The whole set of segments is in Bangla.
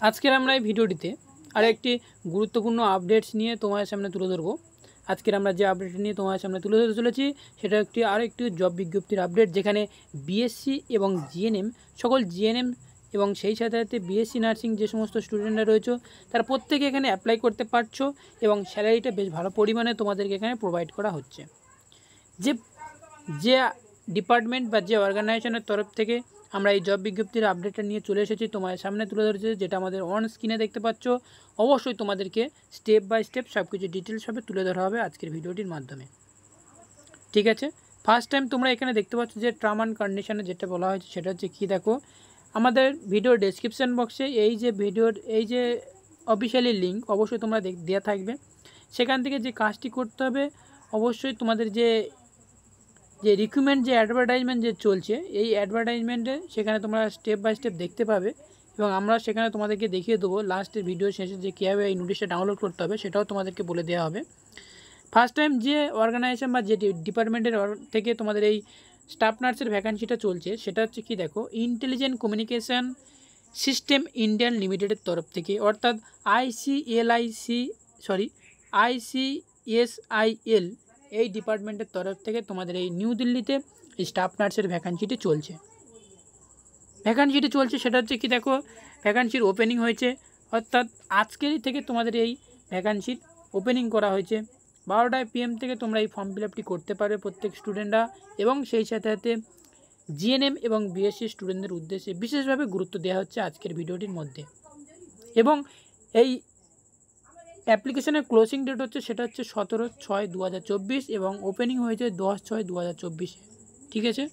আজকের আমরা এই ভিডিওটিতে আরেকটি গুরুত্বপূর্ণ আপডেটস নিয়ে তোমাদের সামনে তুলে ধরব। আজকের আমরা যে আপডেট নিয়ে তোমাদের সামনে তুলে ধরতে চলেছি সেটা আরেকটি জব বিজ্ঞপ্তির আপডেট, যেখানে বিএসসি এবং জিএনএম সকল জিএনএম এবং সেই সাথে সাথে বিএসসি নার্সিং যে সমস্ত স্টুডেন্টরা রয়েছে তারা প্রত্যেকে এখানে অ্যাপ্লাই করতে পারছো এবং স্যালারিটা বেশ ভালো পরিমাণে তোমাদেরকে এখানে প্রোভাইড করা হচ্ছে। যে যে ডিপার্টমেন্ট বা যে অর্গানাইজেশনের তরফ থেকে আমরা এই জব বিজ্ঞপ্তির আপডেটটা নিয়ে চলে এসেছি তোমাদের সামনে তুলে ধরেছি, যেটা আমাদের অন স্ক্রিনে দেখতে পাচ্ছ। অবশ্যই তোমাদেরকে স্টেপ বাই স্টেপ সব কিছু ডিটেলসভাবে তুলে ধরা হবে আজকের ভিডিওটির মাধ্যমে। ঠিক আছে, ফার্স্ট টাইম তোমরা এখানে দেখতে পাচ্ছ যে টার্ম অ্যান্ড কন্ডিশনে যেটা বলা হয়েছে সেটা হচ্ছে কী, দেখো আমাদের ভিডিওর ডেসক্রিপশান বক্সে এই যে অফিসিয়ালি লিঙ্ক অবশ্যই তোমরা দেওয়া থাকবে। সেখান থেকে যে কাজটি করতে হবে, অবশ্যই তোমাদের যে রিক্রুটমেন্ট যে অ্যাডভার্টাইজমেন্ট যে চলছে এই অ্যাডভার্টাইজমেন্টে সেখানে তোমরা স্টেপ বাই স্টেপ দেখতে পাবে এবং আমরা সেখানে তোমাদেরকে দেখিয়ে দেবো লাস্টের ভিডিও শেষে যে কীভাবে এই নোটিশটা ডাউনলোড করতে হবে সেটাও তোমাদেরকে বলে দেওয়া হবে। ফার্স্ট টাইম যে অর্গানাইজেশন বা যে ডিপার্টমেন্টের থেকে তোমাদের এই স্টাফ নার্সের ভ্যাকান্সিটা চলছে সেটা হচ্ছে কি, দেখো ইন্টেলিজেন্ট কমিউনিকেশান সিস্টেম ইন্ডিয়ান লিমিটেডের তরফ থেকে, অর্থাৎ ICSIL এই ডিপার্টমেন্টের তরফ থেকে তোমাদের এই নিউ দিল্লিতে এই স্টাফ নার্সের ভ্যাকান্সিটি চলছে। সেটা হচ্ছে কি, দেখো ভ্যাকান্সির ওপেনিং হয়েছে, অর্থাৎ আজকেরই থেকে তোমাদের এই ভ্যাকান্সির ওপেনিং করা হয়েছে। 12টা PM থেকে তোমরা এই ফর্ম ফিল আপটি করতে পারবে প্রত্যেক স্টুডেন্টরা, এবং সেই সাথে সাথে জিএনএম এবং বিএসসি স্টুডেন্টদের উদ্দেশ্যে বিশেষভাবে গুরুত্ব দেওয়া হচ্ছে আজকের ভিডিওটির মধ্যে। এবং এই অ্যাপ্লিকেশনের ক্লোজিং ডেট হচ্ছে সেটা হচ্ছে 17/6/2024 এবং ওপেনিং হয়েছে 10/6/2024। ঠিক আছে,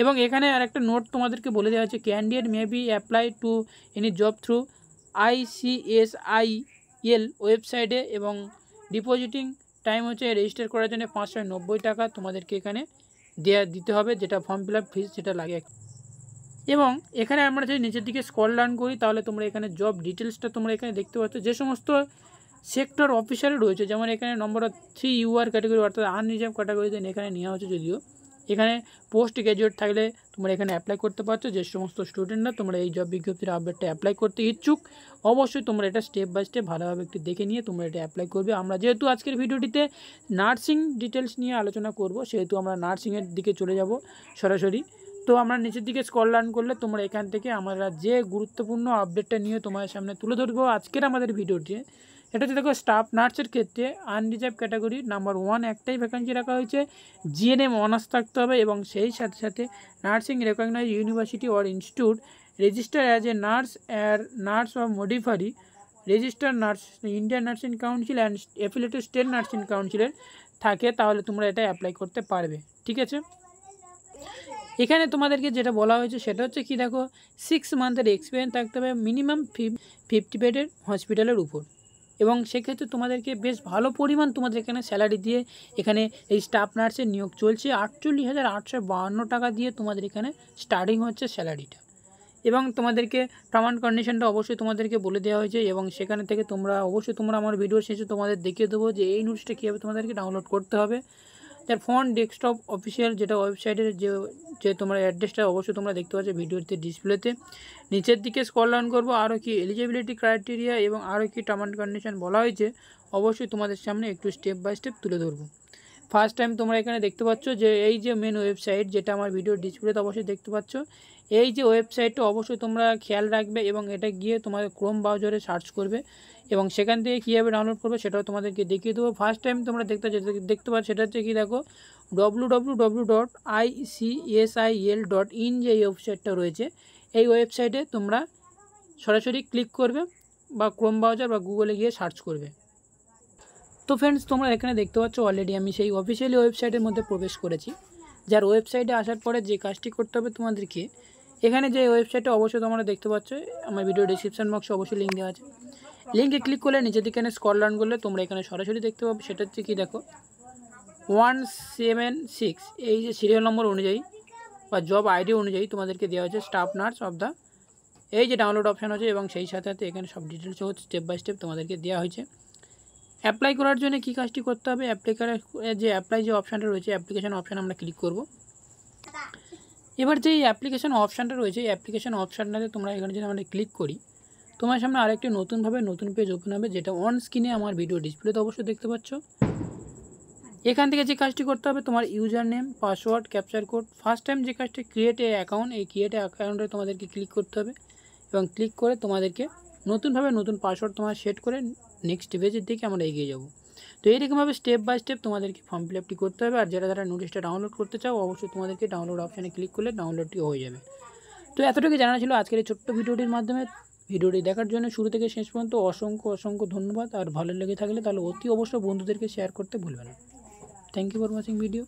এবং এখানে আর একটা নোট তোমাদেরকে বলে দেওয়া হচ্ছে, candidate may be apply to any job through ICSIL ওয়েবসাইটে, এবং ডিপোজিটিং টাইম হচ্ছে রেজিস্টার করার জন্য 590 টাকা তোমাদেরকে এখানে দিতে হবে, যেটা ফর্ম ফিল আপ ফিস যেটা লাগে। এবং এখানে আমরা যদি নিচের দিকে স্ক্রল ডাউন করি তাহলে তোমরা এখানে জব ডিটেলসটা তোমরা এখানে দেখতে পাচ্ছ। যে সমস্ত সেক্টর অফিসার রয়েছে, যেমন এখানে নম্বর 3 UR ক্যাটাগরি অর্থাৎ আনরিজার্ভ ক্যাটাগরিতে এখানে নেওয়া হচ্ছে। যদিও এখানে পোস্ট গ্র্যাজুয়েট থাকলে তোমরা এখানে অ্যাপ্লাই করতে পারছো। যে সমস্ত স্টুডেন্টরা তোমরা এই জব বিজ্ঞপ্তির আপডেটটা অ্যাপ্লাই করতে ইচ্ছুক, অবশ্যই তোমরা এটা স্টেপ বাই স্টেপ ভালোভাবে একটু দেখে নিয়ে তোমরা এটা অ্যাপ্লাই করবে। আমরা যেহেতু আজকের ভিডিওটিতে নার্সিং ডিটেলস নিয়ে আলোচনা করব, সেহেতু আমরা নার্সিংয়ের দিকে চলে যাব সরাসরি। তো আমরা নিচের দিকে স্ক্রল ডাউন করলে তোমরা এখান থেকে আমরা যে গুরুত্বপূর্ণ আপডেটটা নিয়ে তোমাদের সামনে তুলে ধরবো আজকের আমাদের ভিডিওটি, এটা হচ্ছে দেখো স্টাফ নার্সের ক্ষেত্রে আনরিজার্ভ ক্যাটাগরি নাম্বার 1 একটাই ভ্যাকান্সি রাখা হয়েছে। জিএনএম অনার্স থাকতে হবে এবং সেই সাথে সাথে nursing recognise university or institute register as a nurse or midwifery register nurse Indian nursing council and affiliated state nursing কাউন্সিলের থাকে, তাহলে তোমরা এটা অ্যাপ্লাই করতে পারবে। ঠিক আছে, এখানে তোমাদেরকে যেটা বলা হয়েছে সেটা হচ্ছে কি, দেখো 6 মান্থের এক্সপিরিয়েন্স থাকতে হবে মিনিমাম 50 বেডের হসপিটালের উপর, এবং সেক্ষেত্রে তোমাদেরকে বেশ ভালো পরিমাণ তোমাদের এখানে স্যালারি দিয়ে এখানে এই স্টাফ নার্সের নিয়োগ চলছে। 48,852 টাকা দিয়ে তোমাদের এখানে স্টার্টিং হচ্ছে স্যালারিটা, এবং তোমাদেরকে টার্ম অ্যান্ড কন্ডিশনটা অবশ্যই তোমাদেরকে বলে দেওয়া হয়েছে। এবং সেখানে থেকে তোমরা আমার ভিডিও শেষে তোমাদের দেখিয়ে দেবো যে এই নোটসটা কীভাবে তোমাদেরকে ডাউনলোড করতে হবে। তার ফোন ডেস্কটপ অফিসিয়াল যেটা ওয়েবসাইটের যে তোমরা অ্যাড্রেসটা অবশ্যই তোমরা দেখতে পাচ্ছ ভিডিওতে ডিসপ্লেতে। নিচের দিকে স্ক্রল ডাউন করবো, আরও কি এলিজিবিলিটি ক্রাইটেরিয়া এবং আরও কি টার্ম অ্যান্ড কন্ডিশন বলা হয়েছে অবশ্যই তোমাদের সামনে একটু স্টেপ বাই স্টেপ তুলে ধরবো। ফার্স্ট টাইম তোমরা এখানে দেখতে পাচ্ছ যে এই যে মেন ওয়েবসাইট যেটা আমার ভিডিও ডিসপ্লেতে অবশ্যই দেখতে পাচ্ছ, এই যে ওয়েবসাইটটা অবশ্যই তোমরা খেয়াল রাখবে এবং এটা গিয়ে তোমাদের ক্রোম ব্রাউজারে সার্চ করবে এবং সেখান থেকে কীভাবে ডাউনলোড করবে সেটাও তোমাদেরকে দেখিয়ে দেবো। ফার্স্ট টাইম তোমরা দেখতে পাচ্ছ সেটা হচ্ছে কি, দেখো www.ICSIL.in যে এই ওয়েবসাইটটা রয়েছে, এই ওয়েবসাইটে তোমরা সরাসরি ক্লিক করবে বা ক্রোম ব্রাউজার বা গুগলে গিয়ে সার্চ করবে। তো ফ্রেন্ডস, তোমরা এখানে দেখতে পাচ্ছ অলরেডি আমি সেই অফিসিয়ালি ওয়েবসাইটের মধ্যে প্রবেশ করেছি। যার ওয়েবসাইটে আসার পরে যে কাজটি করতে হবে তোমাদেরকে, এখানে যে ওয়েবসাইটটা অবশ্যই তোমরা দেখতে পাচ্ছ আমার ভিডিও ডিসক্রিপশন বক্সে অবশ্যই লিঙ্ক দেওয়া আছে। লিঙ্কে ক্লিক করলে নিচের দিকে স্ক্রল ডাউন করলে তোমরা এখানে সরাসরি দেখতে পাবে সেটা হচ্ছে কি, দেখো 176 এই যে সিরিয়াল নম্বর অনুযায়ী বা জব আইডি অনুযায়ী তোমাদেরকে দেওয়া হয়েছে স্টাফ নার্স অফ দ্য, এই যে ডাউনলোড অপশান আছে এবং সেই সাথে সাথে এখানে সব ডিটেলস হচ্ছে স্টেপ বাই স্টেপ তোমাদেরকে দেওয়া হয়েছে। অ্যাপ্লাই করার জন্য কী কাজটি করতে হবে, অ্যাপ্লাই যে অপশানটা রয়েছে অ্যাপ্লিকেশন অপশান আমরা ক্লিক করব। এবার যে অ্যাপ্লিকেশন অপশানটা রয়েছে এই অ্যাপ্লিকেশন অপশানটাতে তোমরা এখানে যদি আমরা ক্লিক করি তোমার সামনে আরেকটি নতুন পেজ ওপেন হবে, যেটা অন স্ক্রিনে আমার ভিডিও ডিসপ্লেতে অবশ্যই দেখতে পাচ্ছ। এখান থেকে যে কাজটি করতে হবে, তোমার user name, password, capture code, first time যে কাজটি ক্রিয়েট এ অ্যাকাউন্ট, এই ক্রিয়েট অ্যাকাউন্টে তোমাদেরকে ক্লিক করতে হবে এবং ক্লিক করে তোমাদেরকে নতুন পাসওয়ার্ড তোমার সেট করে নেক্সট পেজের দিকে আমরা এগিয়ে যাব। তো এইরকমভাবে স্টেপ বাই স্টেপ তোমাদেরকে ফর্ম ফিল আপটি করতে হবে। আর যারা নোটিশটা ডাউনলোড করতে চাও, অবশ্যই তোমাদেরকে ডাউনলোড অপশানে ক্লিক করলে ডাউনলোডটি হয়ে যাবে। তো এতটুকু জানা ছিল আজকের এই ছোট্ট ভিডিওটির মাধ্যমে। ভিডিওটি দেখার জন্য শুরু থেকে শেষ পর্যন্ত অসংখ্য ধন্যবাদ। আর ভালো লেগে থাকলে তাহলে অতি অবশ্যই বন্ধুদেরকে শেয়ার করতে ভুলবে না। Thank you for watching video.